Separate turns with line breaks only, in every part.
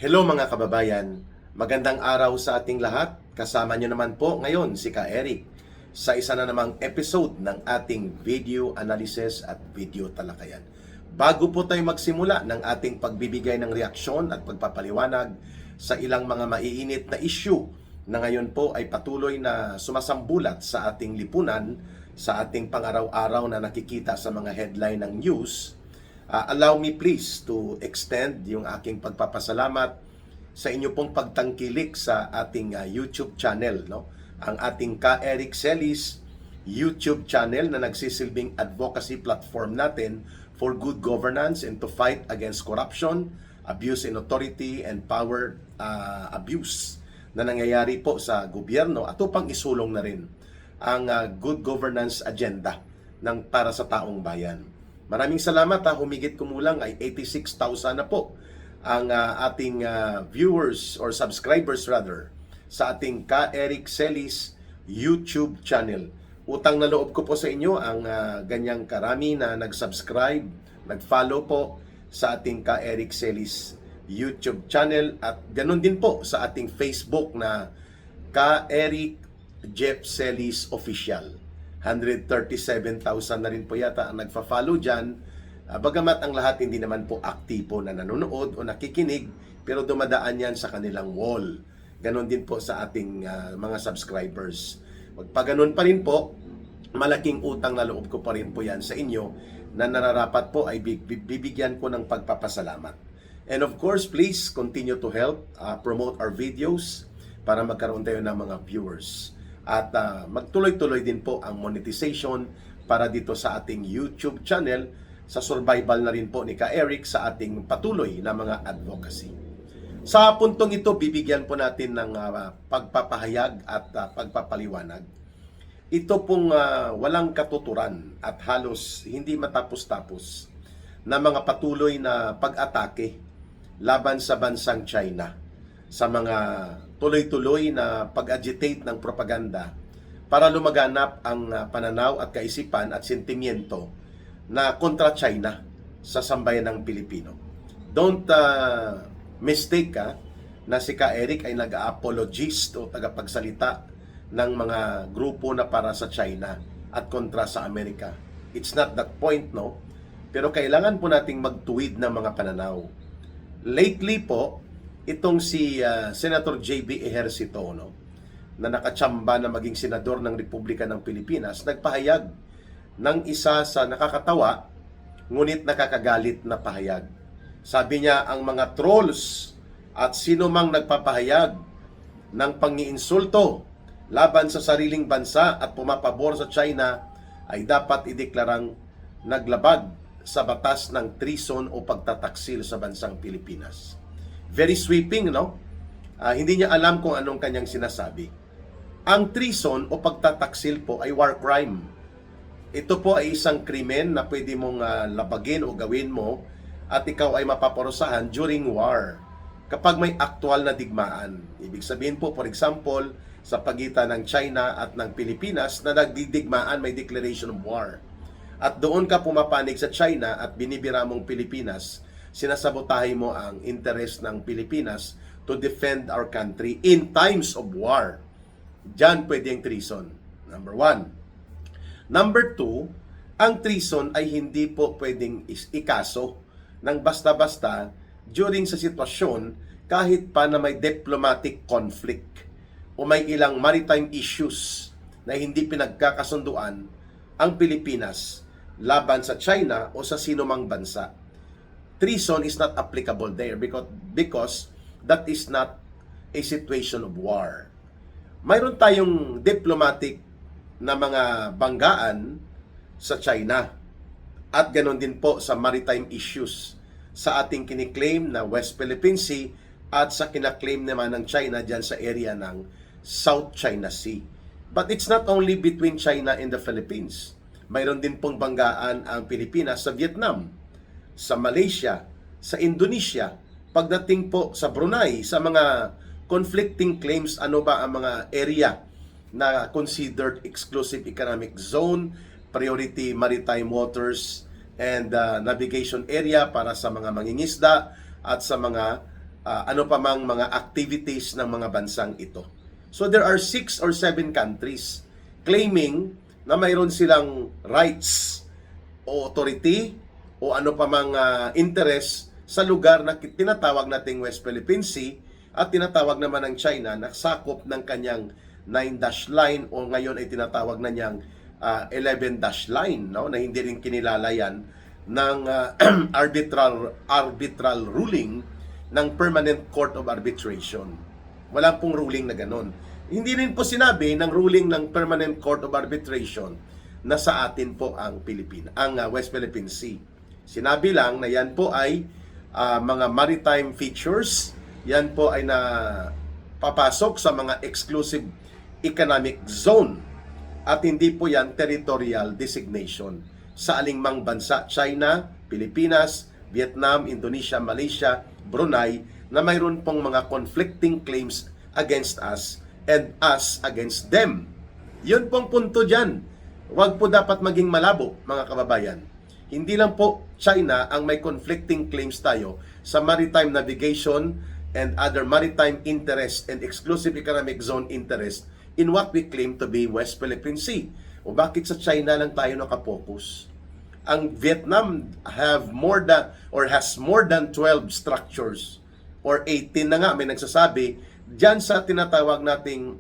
Hello mga kababayan, magandang araw sa ating lahat. Kasama nyo naman po ngayon si Ka Eric sa isa na namang episode ng ating video analysis at video talakayan. Bago po tayo magsimula ng ating pagbibigay ng reaksyon at pagpapaliwanag sa ilang mga maiinit na issue na ngayon po ay patuloy na sumasambulat sa ating lipunan, sa ating pang-araw-araw na nakikita sa mga headline ng news, allow me please to extend yung aking pagpapasalamat sa inyo pong pagtangkilik sa ating YouTube channel, no? Ang ating Ka Eric Celis YouTube channel na nagsisilbing advocacy platform natin for good governance and to fight against corruption, abuse in authority, and power abuse na nangyayari po sa gobyerno at upang isulong na rin ang good governance agenda ng para sa taong bayan. Maraming salamat, humigit kumulang ay 86,000 na po ang ating viewers or subscribers rather sa ating Ka Eric Celis YouTube channel. Utang na loob ko po sa inyo ang ganyang karami na nag-subscribe, nag-follow po sa ating Ka Eric Celis YouTube channel at ganun din po sa ating Facebook na Ka Eric Jeff Celis Official. 137,000 na rin po yata ang nagfa-follow dyan. Bagamat ang lahat hindi naman po aktibo na nanonood o nakikinig, pero dumadaan yan sa kanilang wall. Ganon din po sa ating mga subscribers. Pag ganon pa rin po, malaking utang na loob ko pa rin po yan sa inyo na nararapat po ay bibigyan ko ng pagpapasalamat. And of course, please continue to help promote our videos para magkaroon tayo ng mga viewers. At magtuloy-tuloy din po ang monetization para dito sa ating YouTube channel, sa survival na rin po ni Ka Eric sa ating patuloy na mga advocacy. Sa puntong ito, bibigyan po natin ng pagpapahayag at pagpapaliwanag. Ito pong walang katuturan at halos hindi matapos-tapos na mga patuloy na pag-atake laban sa bansang China, sa mga tuloy-tuloy na pag-agitate ng propaganda para lumaganap ang pananaw at kaisipan at sentimiento na kontra China sa sambayan ng Pilipino. Don't mistake na si Ka Eric ay nag-apologist o tagapagsalita ng mga grupo na para sa China at kontra sa Amerika. It's not that point, no? Pero kailangan po nating magtuwid ng mga pananaw. Lately po, itong si Senator J.B. Ejercito, no, na nakatsamba na maging senador ng Republika ng Pilipinas, nagpahayag ng isa sa nakakatawa ngunit nakakagalit na pahayag. Sabi niya, ang mga trolls at sino mang nagpapahayag ng pangiinsulto laban sa sariling bansa at pumapabor sa China ay dapat ideklarang naglabag sa batas ng treason o pagtataksil sa bansang Pilipinas. Very sweeping, no? Hindi niya alam kung anong kanyang sinasabi. Ang treason o pagtataksil po ay war crime. Ito po ay isang krimen na pwede mong labagin o gawin mo at ikaw ay mapaparusahan during war. Kapag may aktual na digmaan. Ibig sabihin po, for example, sa pagitan ng China at ng Pilipinas na nagdidigmaan, may declaration of war. At doon ka pumapanig sa China at binibira mong Pilipinas, sinasabotahe mo ang interest ng Pilipinas to defend our country in times of war. Diyan pwede ang treason. Number 1. Number 2, ang treason ay hindi po pwedeng ikaso ng basta-basta during sa sitwasyon kahit pa na may diplomatic conflict o may ilang maritime issues na hindi pinagkakasunduan ang Pilipinas laban sa China o sa sinumang bansa. Treason is not applicable there because that is not a situation of war. Mayroon tayong diplomatic na mga banggaan sa China at ganoon din po sa maritime issues sa ating kiniklaim na West Philippine Sea at sa kinaklaim naman ng China dyan sa area ng South China Sea. But it's not only between China and the Philippines. Mayroon din pong banggaan ang Pilipinas sa Vietnam, sa Malaysia, sa Indonesia, pagdating po sa Brunei, sa mga conflicting claims, ano ba ang mga area na considered exclusive economic zone, priority maritime waters, and navigation area para sa mga mangingisda at sa mga ano pa mang mga activities ng mga bansang ito. So there are 6 or 7 countries claiming na mayroon silang rights o authority o ano pa mang interest sa lugar na tinatawag nating West Philippine Sea at tinatawag naman ng China na sakop ng kanyang 9-dash line o ngayon ay tinatawag na niyang 11-dash line, no, na hindi rin kinilala yan ng arbitral ruling ng Permanent Court of Arbitration. Wala pong ruling na ganon. Hindi rin po sinabi ng ruling ng Permanent Court of Arbitration na sa atin po ang West Philippine Sea. Sinabi lang na yan po ay mga maritime features, yan po ay papasok sa mga exclusive economic zone at hindi po yan territorial designation sa alingmang bansa, China, Pilipinas, Vietnam, Indonesia, Malaysia, Brunei, na mayroon pong mga conflicting claims against us and us against them. Yun pong punto dyan. Huwag po dapat maging malabo, mga kababayan. Hindi lang po China ang may conflicting claims tayo sa maritime navigation and other maritime interest and exclusive economic zone interest in what we claim to be West Philippine Sea. O bakit sa China lang tayo nakapokus? Ang Vietnam has more than 12 structures or 18 na nga may nagsasabi diyan sa tinatawag nating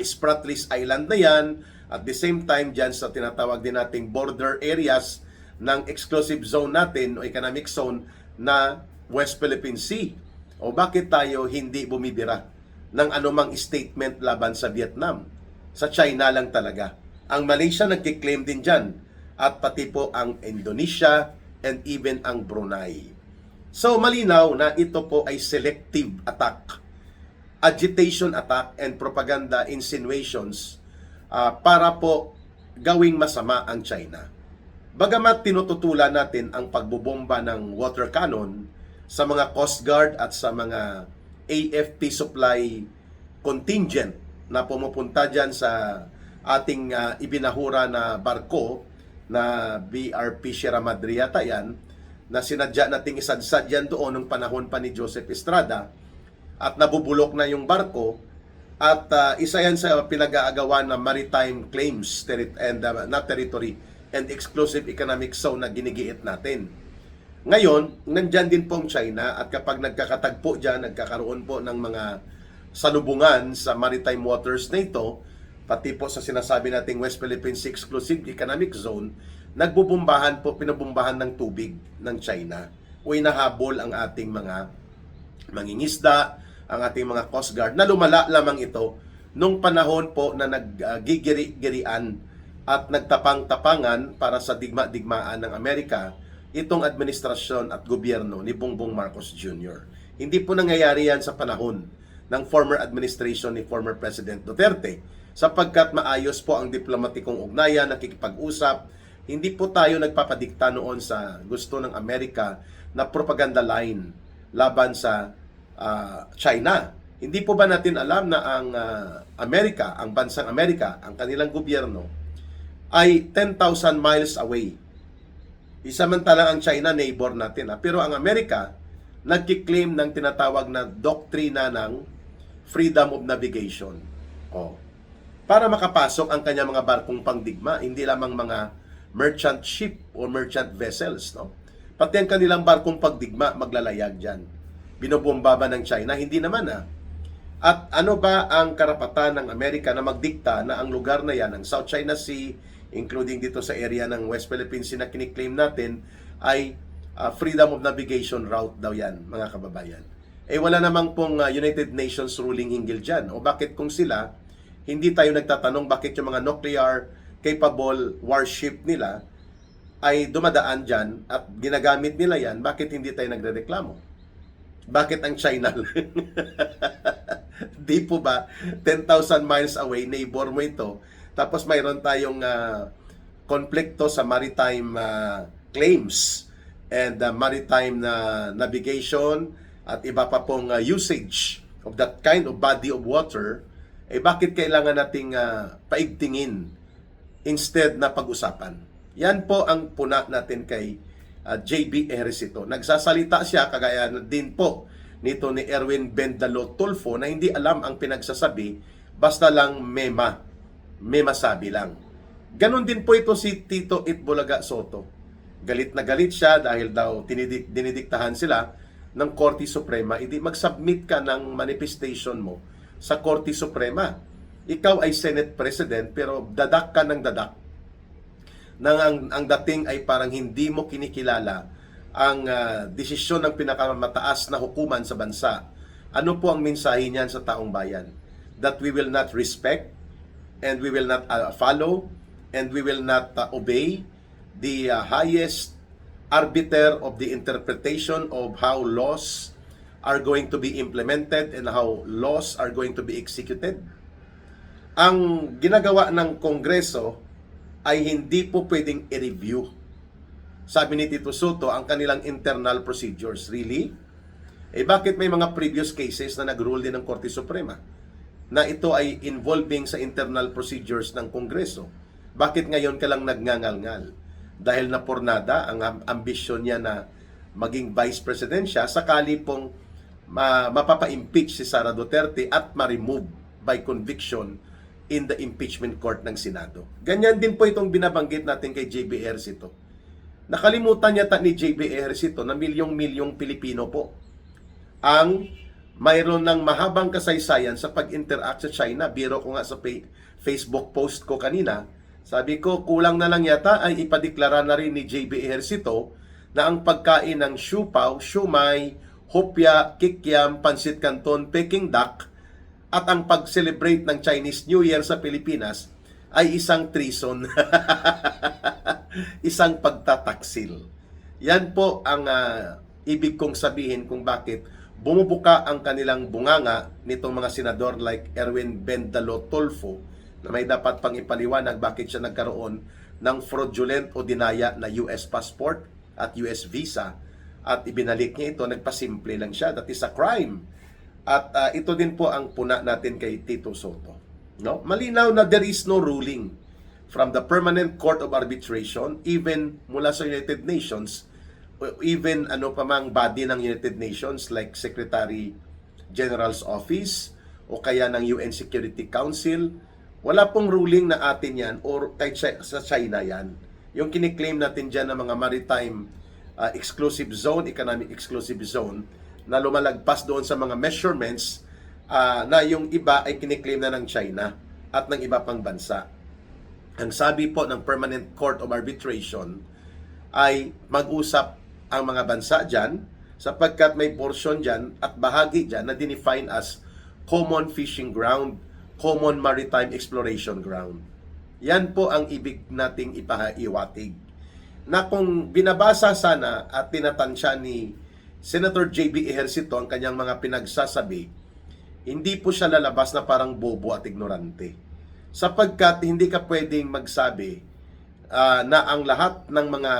Spratlys Island na yan, at the same time diyan sa tinatawag din nating border areas ng exclusive zone natin o economic zone na West Philippine Sea. O bakit tayo hindi bumibira ng anumang statement laban sa Vietnam? Sa China lang talaga. Ang Malaysia nagkiklaim din dyan, at pati po ang Indonesia and even ang Brunei. So malinaw na ito po ay selective attack, agitation attack and propaganda insinuations para po gawing masama ang China. Bagamat tinututulan natin ang pagbubomba ng water cannon sa mga Coast Guard at sa mga AFP supply contingent na pumupunta dyan sa ating ibinahura na barko na BRP Sierra Madre yata yan, na sinadya nating isadsad yan doon ng panahon pa ni Joseph Estrada at nabubulok na yung barko at isa yan sa pinag-aagawan na maritime claims not territory and exclusive economic zone na ginigiit natin. Ngayon, nandyan din po ang China at kapag nagkakatagpo dyan, nagkakaroon po ng mga salubungan sa maritime waters na ito, pati po sa sinasabi nating West Philippine Sea Exclusive Economic Zone, nagbubumbahan po, pinabumbahan ng tubig ng China o inahabol ang ating mga mangingisda, ang ating mga Coast Guard, na lumala lamang ito nung panahon po na naggigiri-girian at nagtapang-tapangan para sa digma-digmaan ng Amerika itong administrasyon at gobyerno ni Bongbong Marcos Jr. Hindi po nangyayari yan sa panahon ng former administration ni former President Duterte, sapagkat maayos po ang diplomatikong ugnayan, nakikipag-usap. Hindi po tayo nagpapadikta noon sa gusto ng Amerika na propaganda line laban sa China. Hindi po ba natin alam na ang Amerika, ang bansang Amerika, ang kanilang gobyerno ay 10,000 miles away. Isamantalang ang China neighbor natin. Pero ang Amerika nagki-claim ng tinatawag na doktrina ng freedom of navigation. Para makapasok ang kanyang mga barkong pangdigma, hindi lamang mga merchant ship o merchant vessels, no? Pati ang kanilang barkong pagdigma maglalayag dyan. Binobomba ba ng China? Hindi naman At ano ba ang karapatan ng Amerika na magdikta na ang lugar na yan, ang South China Sea, including dito sa area ng West Philippine Sea na kiniklaim natin, ay freedom of navigation route daw yan, mga kababayan. Wala namang pong United Nations ruling hinggil dyan. O bakit kung sila, hindi tayo nagtatanong bakit yung mga nuclear capable warship nila ay dumadaan dyan at ginagamit nila yan, bakit hindi tayo nagrereklamo? Bakit ang China di po ba 10,000 miles away, neighbor mo ito, tapos mayroon tayong konflikto sa maritime claims and maritime navigation at iba pa pong usage of that kind of body of water, bakit kailangan nating paigtingin instead na pag-usapan? Yan po ang puna natin kay J.B. Ejercito. Nagsasalita siya kagaya din po nito ni Erwin Bendalo Tulfo na hindi alam ang pinagsasabi, basta lang may masabi lang. Ganon din po ito si Tito Itbulaga Soto. Galit na galit siya dahil daw dinidiktahan sila ng Korte Suprema. Hindi mag-submit ka ng manifestation mo sa Korte Suprema. Ikaw ay Senate President pero dadak ka ng dadak. Ang dating ay parang hindi mo kinikilala ang desisyon ng pinakamataas na hukuman sa bansa. Ano po ang mensahe niyan sa taong bayan? That we will not respect and we will not follow and we will not obey the highest arbiter of the interpretation of how laws are going to be implemented and how laws are going to be executed. Ang ginagawa ng Kongreso ay hindi po pwedeng i-review. Sabi ni Tito Soto, ang kanilang internal procedures. Really? Bakit may mga previous cases na nag-rule din ng Korte Suprema na ito ay involving sa internal procedures ng Kongreso? Bakit ngayon ka lang nagngangal-ngal? Dahil napurnada ang ambisyon niya na maging vice president siya, sakali pong mapapa-impeach si Sara Duterte at ma-remove by conviction in the impeachment court ng Senado. Ganyan din po itong binabanggit natin kay JB Ejercito. Nakalimutan yata ni JB Ejercito na milyong-milyong Pilipino po ang mayroon ng mahabang kasaysayan sa pag-interact sa China. Biro ko nga sa Facebook post ko kanina, sabi ko kulang na lang yata ay ipadeklara na rin ni JB Ejercito na ang pagkain ng siupaw, siumay, hopya, kikiam, pansit canton, peking duck at ang pag-celebrate ng Chinese New Year sa Pilipinas ay isang treason. Isang pagtataksil. Yan po ang ibig kong sabihin kung bakit bumubuka ang kanilang bunganga nitong mga senador like Erwin Bendalo Tulfo na may dapat pang ipaliwanag bakit siya nagkaroon ng fraudulent o dinaya na US passport at US visa at ibinalik niya ito, nagpasimple lang siya. That is a crime. At ito din po ang puna natin kay Tito Soto. No? Malinaw na there is no ruling from the Permanent Court of Arbitration, even mula sa United Nations, even ano pa mang body ng United Nations like Secretary General's Office o kaya ng UN Security Council, wala pong ruling na atin yan or kahit sa China yan. Yung kiniklaim natin dyan ng mga maritime exclusive zone, economic exclusive zone, na lumalagpas doon sa mga measurements na yung iba ay kiniklaim na ng China at ng iba pang bansa. Ang sabi po ng Permanent Court of Arbitration ay mag-usap ang mga bansa dyan sapagkat may portion dyan at bahagi dyan na dinefine as common fishing ground, common maritime exploration ground. Yan po ang ibig nating ipahaiwatig. Na kung binabasa sana at tinatansya ni Senator JB Ejercito ang kanyang mga pinagsasabi, hindi po siya lalabas na parang bobo at ignorante. Sapagkat hindi ka pwedeng magsabi na ang lahat ng mga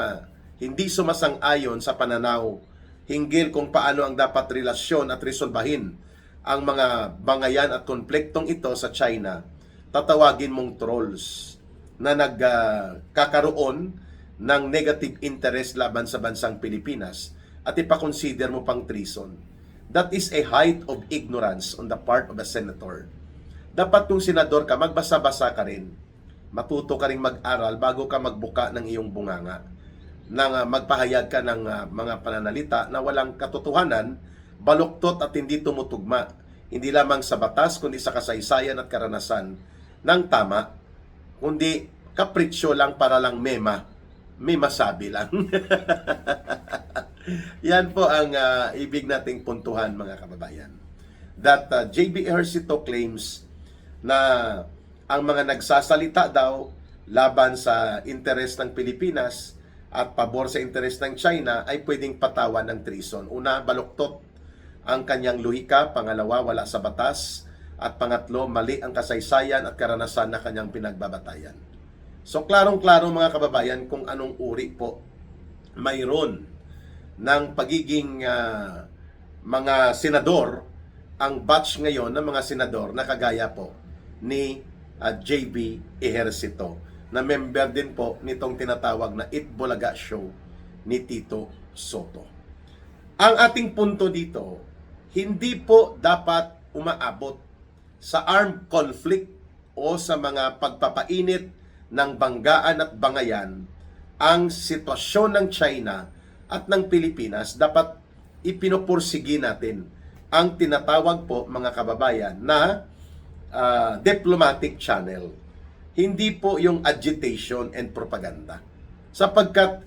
hindi sumasang-ayon sa pananaw hinggil kung paano ang dapat relasyon at resolbahin ang mga bangayan at konfliktong ito sa China, tatawagin mong trolls na nagkakaroon ng negative interest laban sa bansang Pilipinas at ipakonsider mo pang treason. That is a height of ignorance on the part of a senator. Dapat kung senador ka, magbasa-basa ka rin. Matuto ka rin mag-aral bago ka magbuka ng iyong bunganga. Nang magpahayag ka ng mga pananalita na walang katotohanan, baluktot at hindi tumutugma. Hindi lamang sa batas, kundi sa kasaysayan at karanasan ng tama, kundi kapritsyo lang para lang may masabi lang. Yan po ang ibig nating puntuhan, mga kababayan. That JB Ejercito claims na ang mga nagsasalita daw laban sa interes ng Pilipinas at pabor sa interes ng China ay pwedeng patawan ng treason. Una, baluktot ang kanyang luhika. Pangalawa, wala sa batas. At pangatlo, mali ang kasaysayan at karanasan na kanyang pinagbabatayan. So, klarong-klaro mga kababayan kung anong uri po mayroon ng pagiging mga senador, ang batch ngayon ng mga senador na kagaya po ni JB Ejercito, na member din po nitong tinatawag na Itbulaga Show ni Tito Soto. Ang ating punto dito, hindi po dapat umaabot sa armed conflict o sa mga pagpapainit ng banggaan at bangayan ang sitwasyon ng China at ng Pilipinas. Dapat ipinopursigi natin ang tinatawag po, mga kababayan, na diplomatic channel. Hindi po yung agitation and propaganda. Sapagkat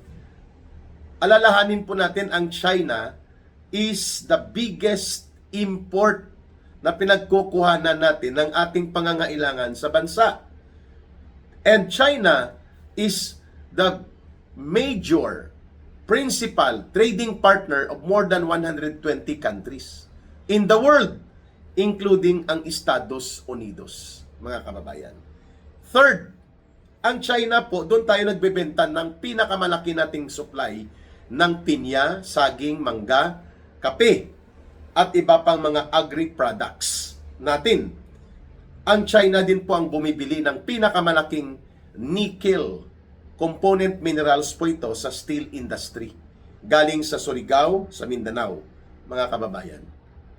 alalahanin po natin, ang China is the biggest import na pinagkukuhanan natin ng ating pangangailangan sa bansa. And China is the major principal trading partner of more than 120 countries in the world, including ang Estados Unidos, mga kababayan. Third, ang China po, doon tayo nagbebenta ng pinakamalaki nating supply ng pinya, saging, mangga, kape, at iba pang mga agri-products natin. Ang China din po ang bumibili ng pinakamalaking nickel component minerals po ito sa steel industry. Galing sa Surigao, sa Mindanao, mga kababayan.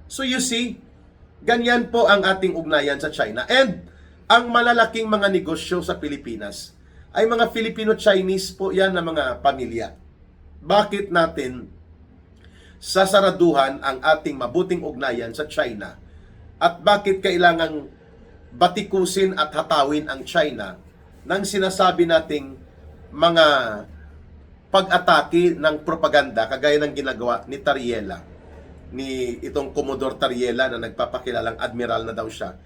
So you see, ganyan po ang ating ugnayan sa China. And ang malalaking mga negosyo sa Pilipinas ay mga Filipino-Chinese po yan na mga pamilya. Bakit natin sasaraduhan ang ating mabuting ugnayan sa China? At bakit kailangang batikusin at hatawin ang China nang sinasabi nating mga pag-atake ng propaganda kagaya ng ginagawa ni Tariela, ni itong Commodore Tariela na nagpapakilalang admiral na daw siya,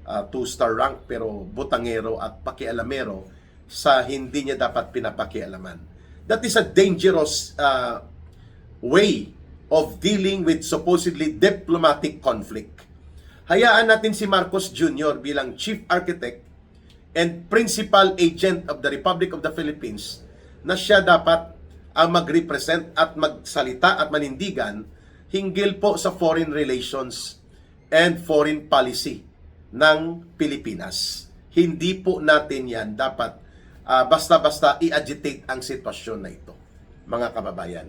2-star rank pero butangero at pakialamero sa hindi niya dapat pinapakialaman. That is a dangerous way of dealing with supposedly diplomatic conflict. Hayaan natin si Marcos Jr. bilang Chief Architect and Principal Agent of the Republic of the Philippines na siya dapat ang mag-represent at magsalita at manindigan hinggil po sa foreign relations and foreign policy ng Pilipinas. Hindi po natin yan dapat basta-basta i-agitate ang sitwasyon na ito, mga kababayan.